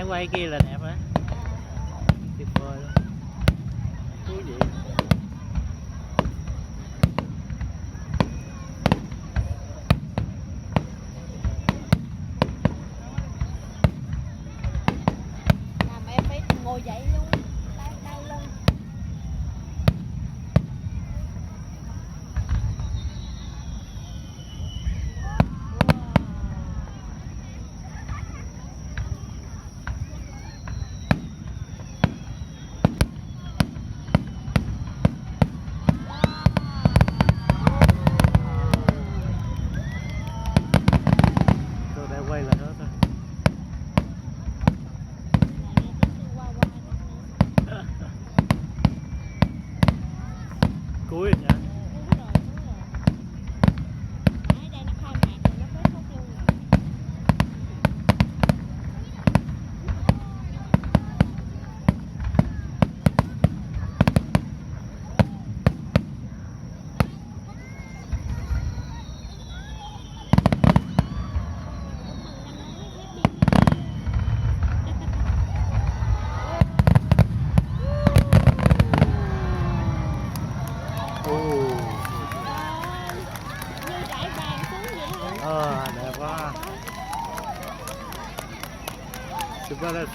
nãy quay kia là đẹp á, tuyệt vời luôn, thú vị. Làm em phải ngồi dậy luôn, đau lưng. Tôi đã quay là đó thôi. Cuối rồi nhá. Như trải bàn xuống vậy hả? Đẹp quá. Super.